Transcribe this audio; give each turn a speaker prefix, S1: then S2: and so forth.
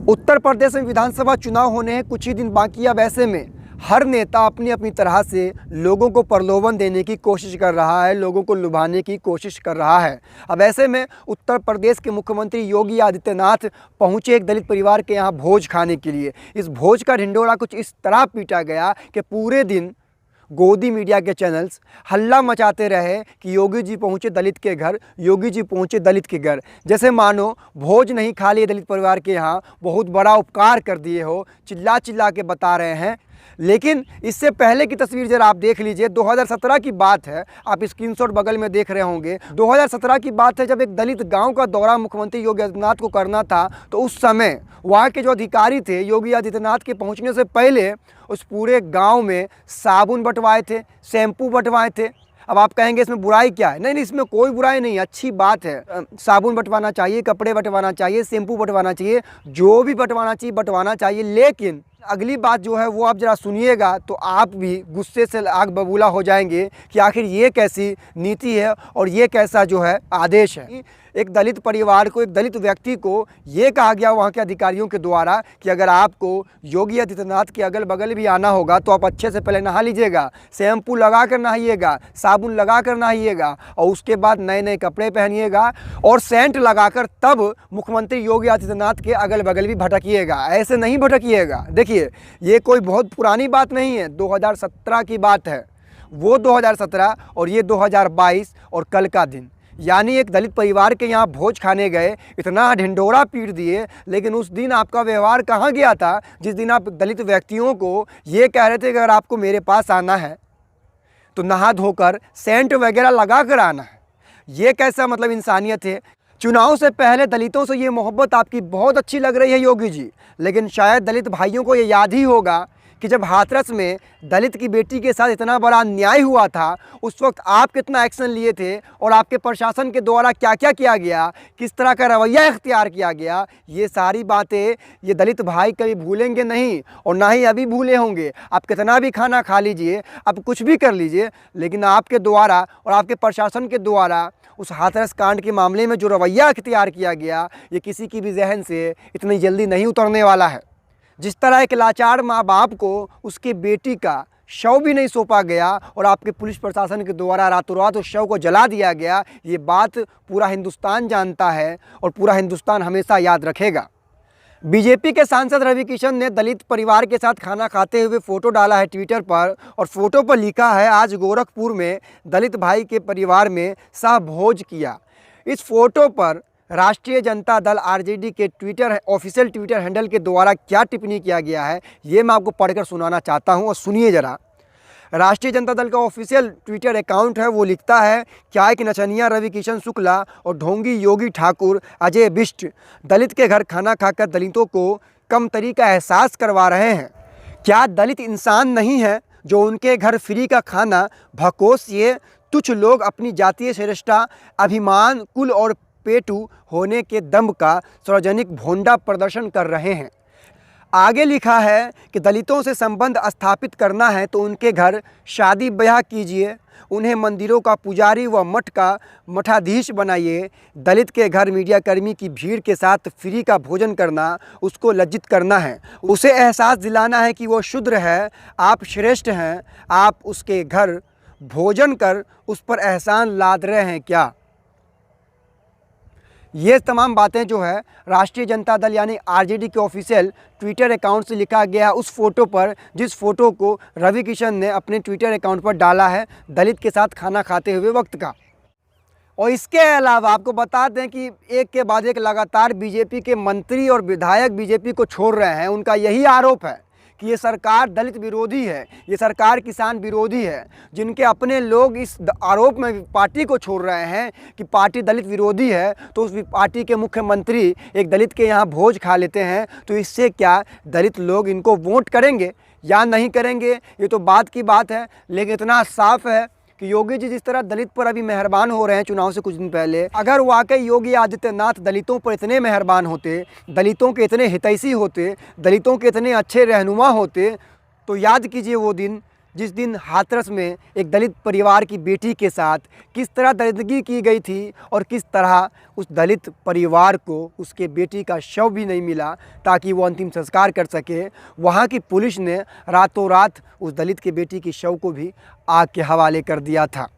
S1: उत्तर प्रदेश में विधानसभा चुनाव होने हैं कुछ ही दिन बाकी। अब ऐसे में हर नेता अपनी अपनी तरह से लोगों को प्रलोभन देने की कोशिश कर रहा है, लोगों को लुभाने की कोशिश कर रहा है। अब ऐसे में उत्तर प्रदेश के मुख्यमंत्री योगी आदित्यनाथ पहुंचे एक दलित परिवार के यहाँ भोज खाने के लिए। इस भोज का ढिंढोरा कुछ इस तरह पीटा गया कि पूरे दिन गोदी मीडिया के चैनल्स हल्ला मचाते रहे कि योगी जी पहुंचे दलित के घर, योगी जी पहुंचे दलित के घर, जैसे मानो भोज नहीं खा लिए दलित परिवार के यहाँ, बहुत बड़ा उपकार कर दिए हो, चिल्ला चिल्ला के बता रहे हैं। लेकिन इससे पहले की तस्वीर जरा आप देख लीजिए। 2017 की बात है, आप स्क्रीनशॉट बगल में देख रहे होंगे। 2017 की बात है, जब एक दलित गांव का दौरा मुख्यमंत्री योगी आदित्यनाथ को करना था, तो उस समय वहाँ के जो अधिकारी थे योगी आदित्यनाथ के पहुँचने से पहले उस पूरे गांव में साबुन बंटवाए थे, शैम्पू बंटवाए थे। अब आप कहेंगे इसमें बुराई क्या है? नहीं, इसमें कोई बुराई नहीं, अच्छी बात है। साबुन बंटवाना चाहिए, कपड़े बंटवाना चाहिए, शैम्पू बंटवाना चाहिए, जो भी बंटवाना चाहिए बंटवाना चाहिए। लेकिन अगली बात जो है वो आप ज़रा सुनिएगा तो आप भी गुस्से से आग बबूला हो जाएंगे कि आखिर ये कैसी नीति है और ये कैसा जो है आदेश है। एक दलित परिवार को, एक दलित व्यक्ति को ये कहा गया वहाँ के अधिकारियों के द्वारा कि अगर आपको योगी आदित्यनाथ के अगल बगल भी आना होगा तो आप अच्छे से पहले नहा लीजिएगा, शैम्पू लगा कर नहाइएगा, साबुन लगा कर नहाइएगा और उसके बाद नए नए कपड़े पहनिएगा और सेंट लगाकर तब मुख्यमंत्री योगी आदित्यनाथ के अगल बगल भी भटकिएगा। ऐसे नहीं भटकिएगा। देखिए, ये कोई बहुत पुरानी बात नहीं है, 2017 की बात है। वो 2017 और ये 2022 और कल का दिन, यानी एक दलित परिवार के यहाँ भोज खाने गए, इतना ढिंढोरा पीट दिए। लेकिन उस दिन आपका व्यवहार कहाँ गया था जिस दिन आप दलित व्यक्तियों को ये कह रहे थे कि अगर आपको मेरे पास आना है तो नहा धोकर सेंट वगैरह लगा कर आना है। ये कैसा मतलब इंसानियत है? चुनाव से पहले दलितों से ये मोहब्बत आपकी बहुत अच्छी लग रही है योगी जी, लेकिन शायद दलित भाइयों को ये याद ही होगा कि जब हाथरस में दलित की बेटी के साथ इतना बड़ा अन्याय हुआ था, उस वक्त आप कितना एक्शन लिए थे और आपके प्रशासन के द्वारा क्या क्या किया गया, किस तरह का रवैया इख्तियार किया गया। ये सारी बातें ये दलित भाई कभी भूलेंगे नहीं और ना ही अभी भूले होंगे। आप कितना भी खाना खा लीजिए, आप कुछ भी कर लीजिए, लेकिन आपके द्वारा और आपके प्रशासन के द्वारा उस हाथरस कांड के मामले में जो रवैया इख्तियार किया गया, ये किसी की भी जहन से इतनी जल्दी नहीं उतरने वाला है। जिस तरह एक लाचार माँ बाप को उसकी बेटी का शव भी नहीं सौंपा गया और आपके पुलिस प्रशासन के द्वारा रातों रात उस शव को जला दिया गया, ये बात पूरा हिंदुस्तान जानता है और पूरा हिंदुस्तान हमेशा याद रखेगा। बीजेपी के सांसद रवि किशन ने दलित परिवार के साथ खाना खाते हुए फ़ोटो डाला है ट्विटर पर, और फोटो पर लिखा है, आज गोरखपुर में दलित भाई के परिवार में सहभोज किया। इस फोटो पर राष्ट्रीय जनता दल आरजेडी के ऑफिशियल ट्विटर हैंडल के द्वारा क्या टिप्पणी किया गया है, ये मैं आपको पढ़कर सुनाना चाहता हूँ और सुनिए ज़रा। राष्ट्रीय जनता दल का ऑफिशियल ट्विटर अकाउंट है, वो लिखता है, क्या एक नचनिया रवि किशन शुक्ला और ढोंगी योगी ठाकुर अजय बिष्ट दलित के घर खाना खाकर दलितों को कमतरी का एहसास करवा रहे हैं। क्या दलित इंसान नहीं है जो उनके घर फ्री का खाना भकोस ये तुच्छ लोग अपनी जातीय श्रेष्ठता, अभिमान, कुल और पेटू होने के दम का सार्वजनिक भोंडा प्रदर्शन कर रहे हैं। आगे लिखा है कि दलितों से संबंध स्थापित करना है तो उनके घर शादी ब्याह कीजिए, उन्हें मंदिरों का पुजारी व मठ का मठाधीश बनाइए। दलित के घर मीडियाकर्मी की भीड़ के साथ फ्री का भोजन करना उसको लज्जित करना है, उसे एहसास दिलाना है कि वो शूद्र है, आप श्रेष्ठ हैं। आप उसके घर भोजन कर उस पर एहसान लाद रहे हैं क्या? ये तमाम बातें जो है राष्ट्रीय जनता दल यानी आरजेडी के ऑफिशियल ट्विटर अकाउंट से लिखा गया उस फोटो पर, जिस फोटो को रवि किशन ने अपने ट्विटर अकाउंट पर डाला है दलित के साथ खाना खाते हुए वक्त का। और इसके अलावा आपको बता दें कि एक के बाद एक लगातार बीजेपी के मंत्री और विधायक बीजेपी को छोड़ रहे हैं। उनका यही आरोप है कि ये सरकार दलित विरोधी है, ये सरकार किसान विरोधी है। जिनके अपने लोग इस आरोप में पार्टी को छोड़ रहे हैं कि पार्टी दलित विरोधी है, तो उस पार्टी के मुख्यमंत्री एक दलित के यहाँ भोज खा लेते हैं, तो इससे क्या दलित लोग इनको वोट करेंगे या नहीं करेंगे, ये तो बात की बात है। लेकिन इतना साफ है कि योगी जी जिस तरह दलित पर अभी मेहरबान हो रहे हैं चुनाव से कुछ दिन पहले, अगर वाकई योगी आदित्यनाथ दलितों पर इतने मेहरबान होते, दलितों के इतने हितैषी होते, दलितों के इतने अच्छे रहनुमा होते, तो याद कीजिए वो दिन जिस दिन हाथरस में एक दलित परिवार की बेटी के साथ किस तरह दरिंदगी की गई थी और किस तरह उस दलित परिवार को उसके बेटी का शव भी नहीं मिला ताकि वो अंतिम संस्कार कर सके, वहाँ की पुलिस ने रातों रात उस दलित के बेटी की शव को भी आग के हवाले कर दिया था।